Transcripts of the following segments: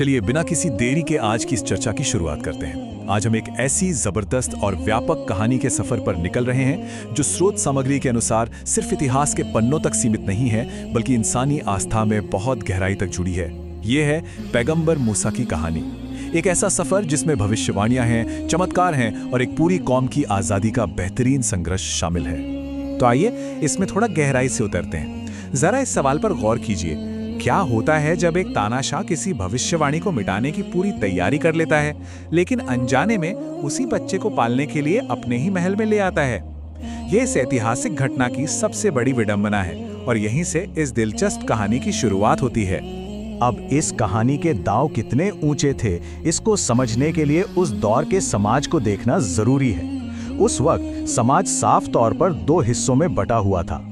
चलिए बिना किसी देरी के आज की इस चर्चा की शुरुआत करते हैं। आज हम एक ऐसी जबरदस्त और व्यापक कहानी के सफर पर निकल रहे हैं जो स्रोत सामग्री के अनुसार सिर्फ इतिहास के पन्नों तक सीमित नहीं है, बल्कि इंसानी आस्था में बहुत गहराई तक जुड़ी है। ये है पैगंबर मूसा की कहानी। एक ऐसा सफर जिसमें भविष्यवाणियां हैं, चमत्कार हैं और एक पूरी कौम की आज़ादी का बेहतरीन संघर्ष शामिल है। तो आइए इसमें थोड़ा गहराई से उतरते हैं। जरा इस सवाल पर गौर कीजिए, क्या होता है जब एक तानाशाह किसी भविष्यवाणी को मिटाने की पूरी तैयारी कर लेता है, लेकिन अनजाने में उसी बच्चे को पालने के लिए अपने ही महल में ले आता है। यह इस ऐतिहासिक घटना की सबसे बड़ी विडंबना है और यहीं से इस दिलचस्प कहानी की शुरुआत होती है। अब इस कहानी के दांव कितने ऊंचे थे, इसको समझने के लिए उस दौर के समाज को देखना जरूरी है। उस वक्त समाज साफ तौर पर दो हिस्सों में बटा हुआ था।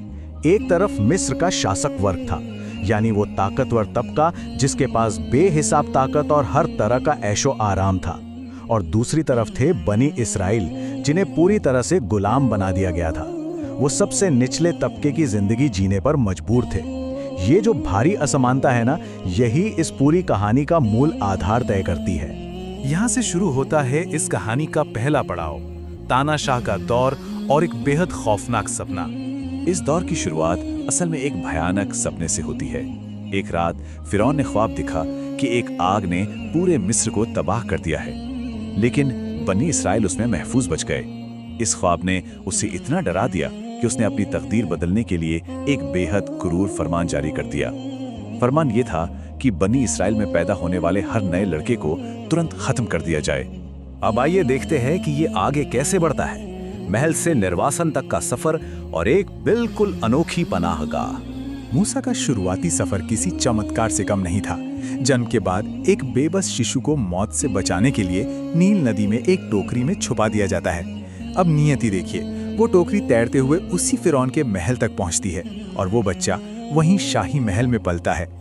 एक तरफ मिस्र का शासक वर्ग था, यानी वो ताकतवर तबका जिसके पास बेहिसाब ताकत और हर तरह का ऐशो आराम था, और दूसरी तरफ थे बनी इस्राइल, जिन्हें पूरी तरह से गुलाम बना दिया गया था। वो सबसे निचले तबके की जिंदगी जीने पर मजबूर थे। ये जो भारी असमानता है ना, यही इस पूरी कहानी का मूल आधार तय करती है। यहाँ से शुरू होता है इस कहानी का पहला पड़ाव, तानाशाह का दौर और एक बेहद खौफनाक सपना। इस दौर की शुरुआत असल में एक भयानक सपने से होती है। एक रात फिरौन ने ख्वाब देखा कि एक आग ने पूरे मिस्र को तबाह कर दिया है, लेकिन बनी इस्राइल उसमें महफूज बच गए। इस ख्वाब ने उसे इतना डरा दिया कि उसने अपनी तकदीर बदलने के लिए एक बेहद क्रूर फरमान जारी कर दिया। फरमान ये था कि बनी इस्राइल में पैदा होने वाले हर नए लड़के को तुरंत खत्म कर दिया जाए। अब आइए देखते हैं कि ये आगे कैसे बढ़ता है। महल से निर्वासन तक का सफर और एक बिल्कुल अनोखी पनाहगाह। मूसा का शुरुआती सफर किसी चमत्कार से कम नहीं था। जन्म के बाद एक बेबस शिशु को मौत से बचाने के लिए नील नदी में एक टोकरी में छुपा दिया जाता है। अब नियति देखिए, वो टोकरी तैरते हुए उसी फिरौन के महल तक पहुंचती है और वो बच्चा वहीं शाही महल में पलता है।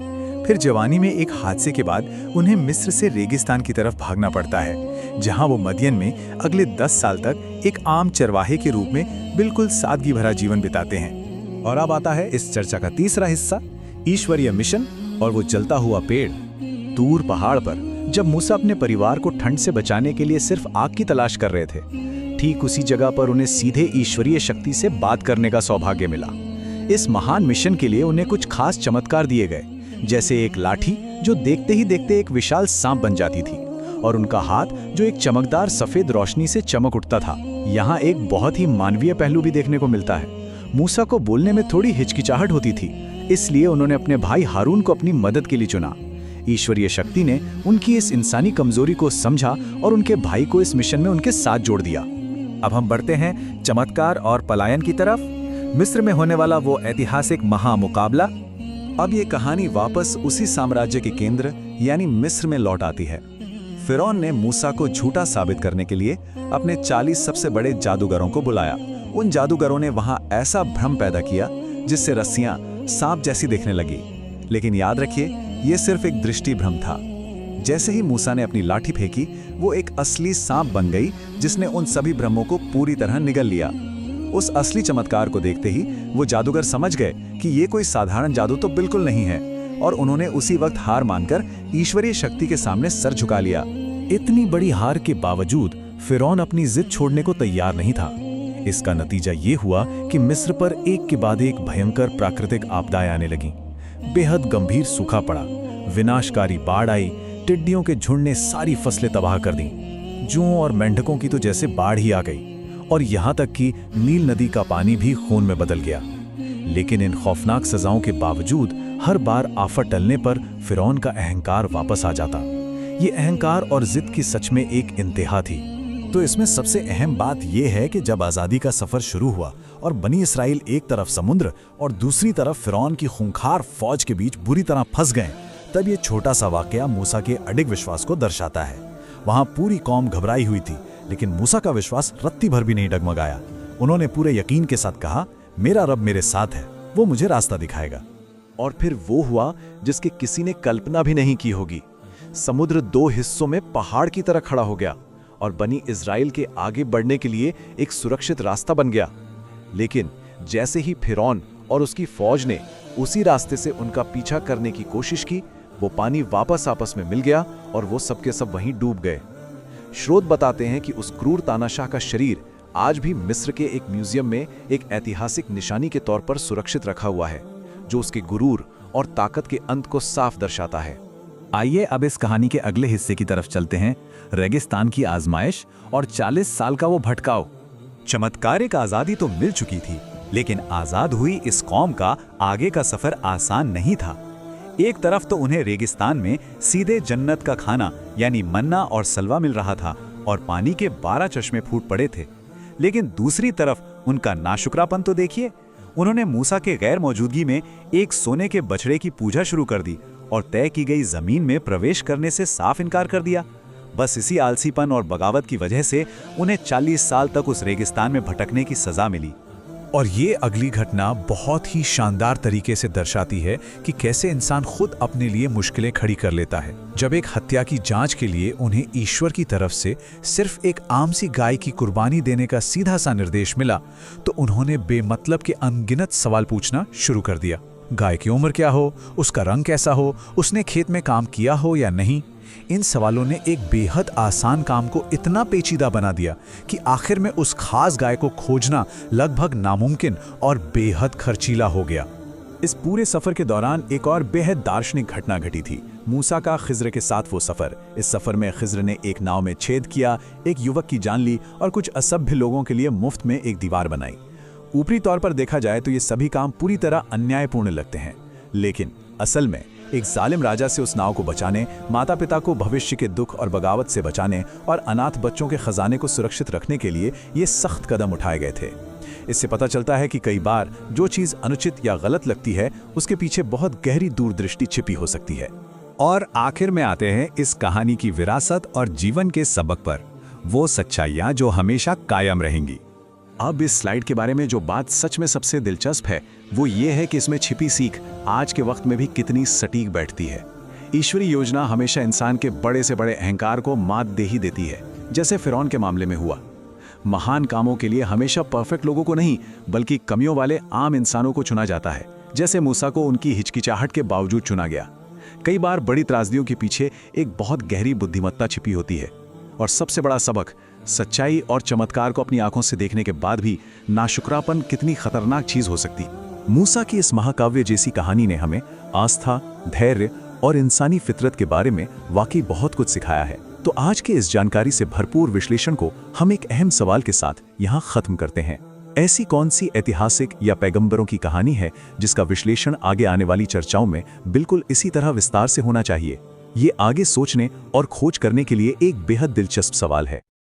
फिर जवानी में एक हादसे के बाद उन्हें मिस्र से रेगिस्तान की तरफ भागना पड़ता है, जहां वो मदियन में अगले 10 साल तक एक आम चरवाहे के रूप में बिल्कुल सादगी भरा जीवन बिताते हैं। और अब आता है इस चर्चा का तीसरा हिस्सा, ईश्वरीय मिशन और वो जलता हुआ पेड़। दूर पहाड़ पर जब मूसा अपने परिवार को ठंड से बचाने के लिए सिर्फ आग की तलाश कर रहे थे, ठीक उसी जगह पर उन्हें सीधे ईश्वरीय शक्ति से बात करने का सौभाग्य मिला। इस महान मिशन के लिए उन्हें कुछ खास चमत्कार दिए गए, जैसे एक लाठी जो देखते ही देखते एक विशाल सांप बन जाती थी, और उनका हाथ जो एक चमकदार सफेद रोशनी से चमक उठता था। यहाँ एक बहुत ही मानवीय पहलू भी देखने को मिलता है। मूसा को बोलने में थोड़ी हिचकिचाहट होती थी, इसलिए उन्होंने अपने भाई हारून को अपनी मदद के लिए चुना। ईश्वरीय शक्ति ने उनकी इस इंसानी कमजोरी को समझा और उनके भाई को इस मिशन में उनके साथ जोड़ दिया। अब हम बढ़ते हैं चमत्कार और पलायन की तरफ। मिस्र में होने वाला वो ऐतिहासिक महामुकाबला। अब ये कहानी वापस उसी साम्राज्य के केंद्र यानी मिस्र में लौट आती है। फिरौन ने मूसा को झूठा साबित करने के लिए अपने 40 सबसे बड़े जादूगरों को बुलाया। उन जादूगरों ने वहां ऐसा भ्रम पैदा किया जिससे रस्सियां सांप जैसी दिखने लगी। लेकिन याद रखिए, ये सिर्फ एक दृष्टि भ्रम था। जैसे ही मूसा ने अपनी लाठी फेंकी, वो एक असली सांप बन गई जिसने उन सभी भ्रमों को पूरी तरह निगल लिया। उस असली चमत्कार को देखते ही वो जादूगर समझ गए कि ये कोई साधारण जादू तो बिल्कुल नहीं है, और उन्होंने उसी वक्त हार मानकर ईश्वरीय शक्ति के सामने सर झुका लिया। इतनी बड़ी हार के बावजूद फिरौन अपनी जिद छोड़ने को तैयार नहीं था। इसका नतीजा ये हुआ कि मिस्र पर एक के बाद एक भयंकर प्राकृतिक आपदाएं आने लगीं। बेहद गंभीर सूखा पड़ा, विनाशकारी बाढ़ आई, टिड्डियों के झुंड ने सारी फसलें तबाह कर दी। जूओं और मेंढकों की तो जैसे बाढ़ ही आ गई, और यहाँ तक कि नील नदी का पानी भी खून में बदल गया। लेकिन इन खौफनाक सजाओं के बावजूद हर बार आफत टलने पर फिरौन का अहंकार वापस आ जाता। ये अहंकार और जिद की सच में एक इंतहा थी। तो इसमें सबसे अहम बात यह है कि जब आज़ादी का सफर शुरू हुआ और बनी इस्राइल एक तरफ समुद्र और दूसरी तरफ फिरौन की खूंखार फौज के बीच बुरी तरह फंस गए, तब ये छोटा सा वाकया मूसा के अडिग विश्वास को दर्शाता है। वहां पूरी कौम घबराई हुई थी, लेकिन मूसा का विश्वास रत्ती भर भी नहीं डगमगाया। उन्होंने पूरे यकीन के साथ कहा, मेरा रब मेरे साथ है, वो मुझे रास्ता दिखाएगा। और फिर वो हुआ जिसकी किसी ने कल्पना भी नहीं की होगी। समुद्र दो हिस्सों में पहाड़ की तरह खड़ा हो गया और बनी इस्राइल के आगे बढ़ने के लिए एक सुरक्षित रास्ता बन गया। लेकिन जैसे ही फिरौन और उसकी फौज ने उसी रास्ते से उनका पीछा करने की कोशिश की, वो पानी वापस आपस में मिल गया और वो सबके सब वहीं डूब गए। स्रोत बताते हैं कि उस क्रूर तानाशाह का शरीर आज भी मिस्र के एक म्यूजियम में एक ऐतिहासिक निशानी के तौर पर सुरक्षित रखा हुआ है, जो उसके गुरूर और ताकत के अंत को साफ दर्शाता है। आइए अब इस कहानी के अगले हिस्से की तरफ चलते हैं, रेगिस्तान की आजमाइश और 40 साल का वो भटकाव। चमत्कारिक आज़ादी तो मिल चुकी थी, लेकिन आज़ाद हुई इस कौम का आगे का सफ़र आसान नहीं था। एक तरफ तो उन्हें रेगिस्तान में सीधे जन्नत का खाना यानी मन्ना और सलवा मिल रहा था और पानी के 12 चश्मे फूट पड़े थे, लेकिन दूसरी तरफ उनका नाशुक्रापन तो देखिए। उन्होंने मूसा के गैर मौजूदगी में एक सोने के बछड़े की पूजा शुरू कर दी और तय की गई जमीन में प्रवेश करने से साफ इनकार कर दिया। बस इसी आलसीपन और बगावत की वजह से उन्हें 40 साल तक उस रेगिस्तान में भटकने की सजा मिली। और ये अगली घटना बहुत ही शानदार तरीके से दर्शाती है कि कैसे इंसान खुद अपने लिए मुश्किलें खड़ी कर लेता है। जब एक हत्या की जांच के लिए उन्हें ईश्वर की तरफ से सिर्फ एक आम सी गाय की कुर्बानी देने का सीधा सा निर्देश मिला, तो उन्होंने बेमतलब के अनगिनत सवाल पूछना शुरू कर दिया। गाय की उम्र क्या हो, उसका रंग कैसा हो, उसने खेत में काम किया हो या नहीं। इन सवालों ने एक बेहद आसान काम को इतना पेचीदा बना दिया कि आखिर में उस खास गाय को खोजना लगभग नामुमकिन और बेहद खर्चीला हो गया। इस पूरे सफर के दौरान एक और बेहद दार्शनिक घटना घटी थी, मूसा का खिज्र के साथ वो सफर। इस सफर में खिज्र ने एक नाव में छेद किया, एक युवक की जान ली और कुछ असभ्य लोगों के लिए मुफ्त में एक दीवार बनाई। ऊपरी तौर पर देखा जाए तो ये सभी काम पूरी तरह अन्यायपूर्ण लगते हैं, लेकिन असल में एक जालिम राजा से उस नाव को बचाने, माता पिता को भविष्य के दुख और बगावत से बचाने और अनाथ बच्चों के खजाने को सुरक्षित रखने के लिए ये सख्त कदम उठाए गए थे। इससे पता चलता है कि कई बार जो चीज़ अनुचित या गलत लगती है, उसके पीछे बहुत गहरी दूरदृष्टि छिपी हो सकती है। और आखिर में आते हैं इस कहानी की विरासत और जीवन के सबक पर, वो सच्चाइयाँ जो हमेशा कायम रहेंगी। अब इस स्लाइड के बारे में जो बात सच में सबसे दिलचस्प है, वो ये है कि इसमें छिपी सीख आज के वक्त में भी कितनी सटीक बैठती है। ईश्वरीय योजना हमेशा इंसान के बड़े से बड़े अहंकार को मात दे ही देती है, जैसे फिरौन के मामले में हुआ। महान कामों के लिए हमेशा परफेक्ट लोगों को नहीं, बल्कि कमियों वाले आम इंसानों को चुना जाता है, जैसे मूसा को उनकी हिचकिचाहट के बावजूद चुना गया। कई बार बड़ी त्रासदियों के पीछे एक बहुत गहरी बुद्धिमत्ता छिपी होती है। और सबसे बड़ा सबक, सच्चाई और चमत्कार को अपनी आंखों से देखने के बाद भी नाशुक्रापन कितनी खतरनाक चीज हो सकती। मूसा की इस महाकाव्य जैसी कहानी ने हमें आस्था, धैर्य और इंसानी फितरत के बारे में वाकई बहुत कुछ सिखाया है। तो आज के इस जानकारी से भरपूर विश्लेषण को हम एक अहम सवाल के साथ यहाँ खत्म करते हैं। ऐसी कौन सी ऐतिहासिक या पैगंबरों की कहानी है जिसका विश्लेषण आगे आने वाली चर्चाओं में बिल्कुल इसी तरह विस्तार से होना चाहिए? ये आगे सोचने और खोज करने के लिए एक बेहद दिलचस्प सवाल है।